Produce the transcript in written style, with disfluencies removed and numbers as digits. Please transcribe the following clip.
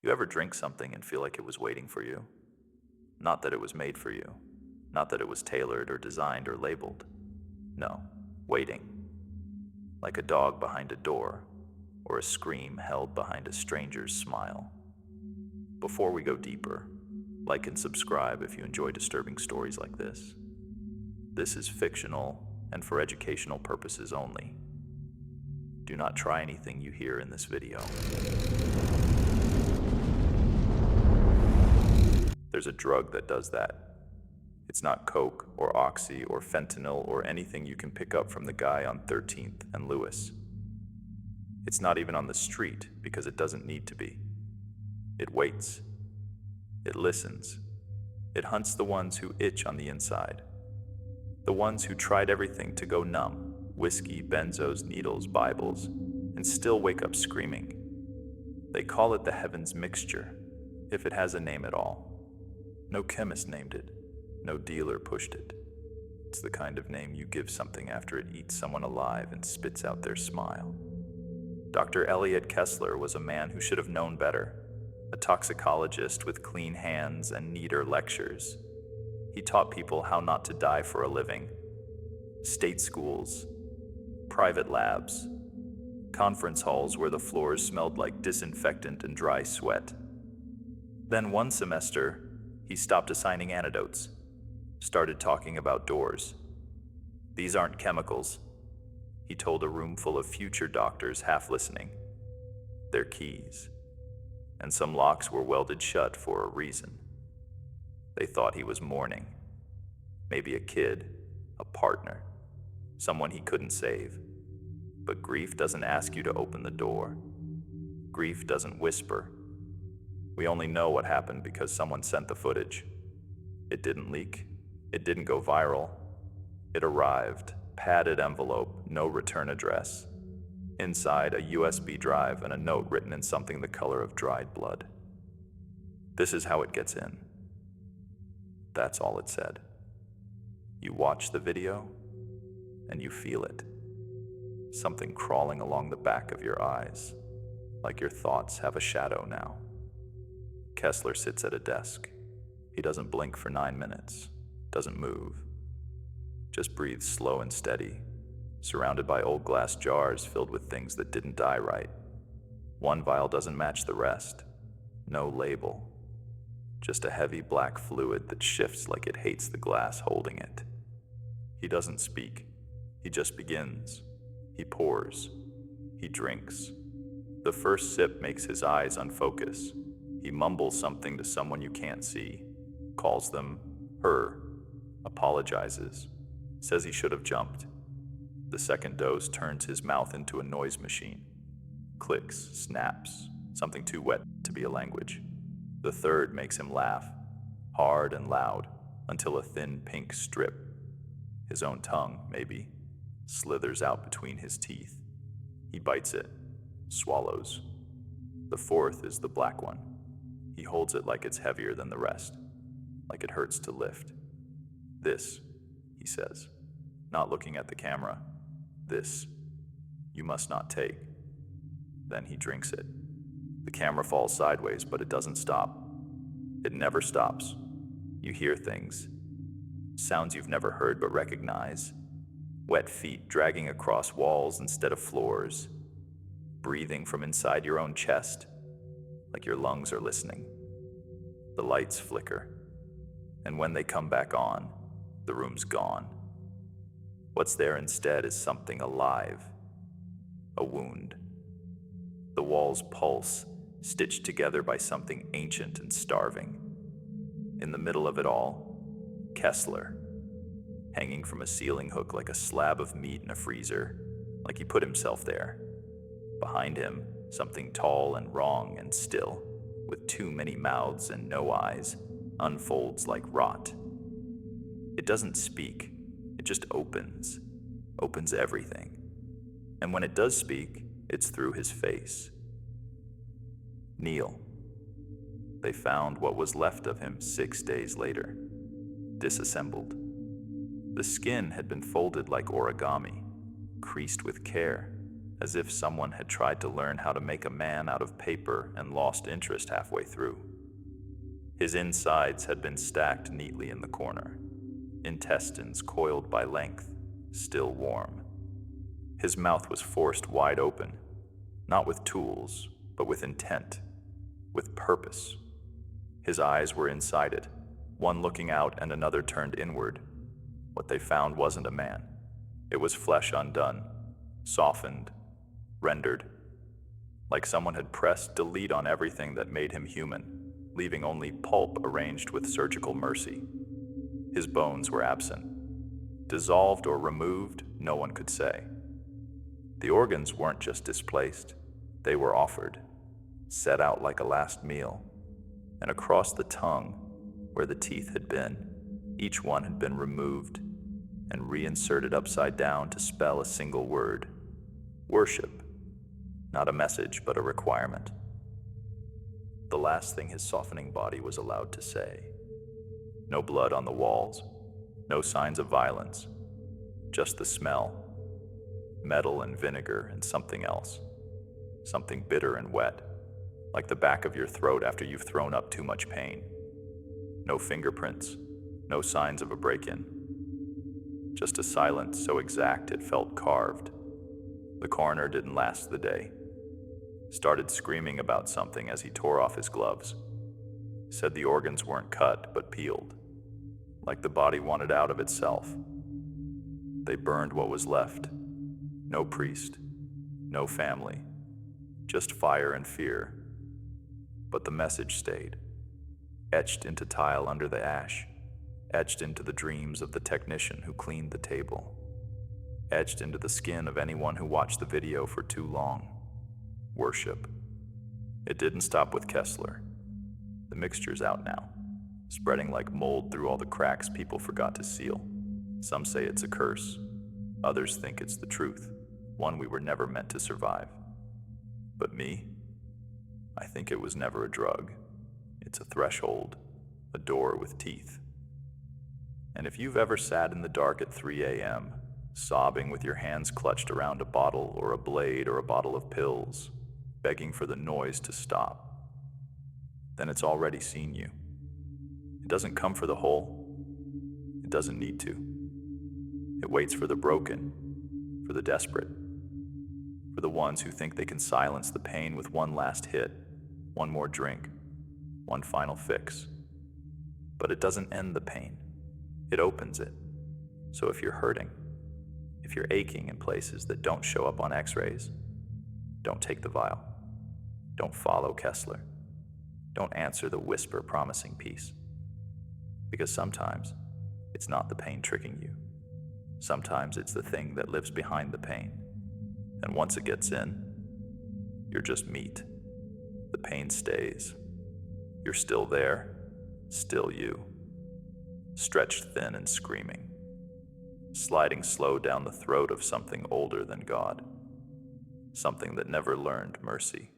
You ever drink something and feel like it was waiting for you? Not that it was made for you. Not that it was tailored or designed or labeled. No, waiting. Like a dog behind a door, or a scream held behind a stranger's smile. Before we go deeper, like and subscribe if you enjoy disturbing stories like this. This is fictional and for educational purposes only. Do not try anything you hear in this video. There's a drug that does that. It's not coke or oxy or fentanyl or anything you can pick up from the guy on 13th and Lewis. It's not even on the street because it doesn't need to be. It waits. It listens. It hunts the ones who itch on the inside. The ones who tried everything to go numb, whiskey, benzos, needles, Bibles, and still wake up screaming. They call it the heavens mixture, if it has a name at all. No chemist named it. No dealer pushed it. It's the kind of name you give something after it eats someone alive and spits out their smile. Dr. Elliot Kessler was a man who should have known better, a toxicologist with clean hands and neater lectures. He taught people how not to die for a living. State schools, private labs, conference halls where the floors smelled like disinfectant and dry sweat. Then one semester, he stopped assigning antidotes, started talking about doors. These aren't chemicals, he told a room full of future doctors half listening. They're keys. And some locks were welded shut for a reason. They thought he was mourning. Maybe a kid, a partner, someone he couldn't save. But grief doesn't ask you to open the door. Grief doesn't whisper. We only know what happened because someone sent the footage. It didn't leak. It didn't go viral. It arrived, padded envelope, no return address. Inside, a USB drive and a note written in something the color of dried blood. This is how it gets in. That's all it said. You watch the video, and you feel it. Something crawling along the back of your eyes, like your thoughts have a shadow now. Kessler sits at a desk. He doesn't blink for 9 minutes, doesn't move. Just breathes slow and steady, surrounded by old glass jars filled with things that didn't die right. One vial doesn't match the rest. No label. Just a heavy black fluid that shifts like it hates the glass holding it. He doesn't speak. He just begins. He pours. He drinks. The first sip makes his eyes unfocus. He mumbles something to someone you can't see, calls them her, apologizes, says he should have jumped. The second dose turns his mouth into a noise machine. Clicks, snaps, something too wet to be a language. The third makes him laugh, hard and loud, until a thin pink strip, his own tongue, maybe, slithers out between his teeth. He bites it, swallows. The fourth is the black one. He holds it like it's heavier than the rest, like it hurts to lift. This, he says, not looking at the camera. This, you must not take. Then he drinks it. The camera falls sideways, but it doesn't stop. It never stops. You hear things. Sounds you've never heard but recognize. Wet feet dragging across walls instead of floors. Breathing from inside your own chest, like your lungs are listening. The lights flicker. And when they come back on, the room's gone. What's there instead is something alive. A wound. The walls pulse, stitched together by something ancient and starving. In the middle of it all, Kessler, hanging from a ceiling hook like a slab of meat in a freezer, like he put himself there. Behind him, something tall and wrong and still, with too many mouths and no eyes, unfolds like rot. It doesn't speak, it just opens everything. And when it does speak, it's through his face. Neil. They found what was left of him 6 days later, disassembled. The skin had been folded like origami, creased with care, as if someone had tried to learn how to make a man out of paper and lost interest halfway through. His insides had been stacked neatly in the corner, intestines coiled by length, still warm. His mouth was forced wide open, not with tools, but with intent, with purpose. His eyes were inside it, one looking out and another turned inward. What they found wasn't a man. It was flesh undone, softened, rendered, like someone had pressed delete on everything that made him human, leaving only pulp arranged with surgical mercy. His bones were absent. Dissolved or removed, no one could say. The organs weren't just displaced, they were offered, set out like a last meal, and across the tongue, where the teeth had been, each one had been removed and reinserted upside down to spell a single word: worship. Not a message, but a requirement. The last thing his softening body was allowed to say. No blood on the walls, no signs of violence, just the smell. Metal and vinegar and something else. Something bitter and wet, like the back of your throat after you've thrown up too much pain. No fingerprints, no signs of a break-in. Just a silence so exact it felt carved. The coroner didn't last the day. Started screaming about something as he tore off his gloves. Said the organs weren't cut, but peeled, like the body wanted out of itself. They burned what was left. No priest, no family, just fire and fear. But the message stayed, etched into tile under the ash, etched into the dreams of the technician who cleaned the table, etched into the skin of anyone who watched the video for too long. Worship. It didn't stop with Kessler. The mixture's out now, spreading like mold through all the cracks people forgot to seal. Some say it's a curse. Others think it's the truth, one we were never meant to survive. But me? I think it was never a drug. It's a threshold, a door with teeth. And if you've ever sat in the dark at 3 a.m., sobbing with your hands clutched around a bottle or a blade or a bottle of pills, begging for the noise to stop, then it's already seen you. It doesn't come for the whole. It doesn't need to. It waits for the broken, for the desperate, for the ones who think they can silence the pain with one last hit, one more drink, one final fix. But it doesn't end the pain. It opens it. So if you're hurting, if you're aching in places that don't show up on x-rays, don't take the vial. Don't follow Kessler. Don't answer the whisper promising peace. Because sometimes it's not the pain tricking you. Sometimes it's the thing that lives behind the pain. And once it gets in, you're just meat. The pain stays. You're still there, still you. Stretched thin and screaming. Sliding slow down the throat of something older than God. Something that never learned mercy.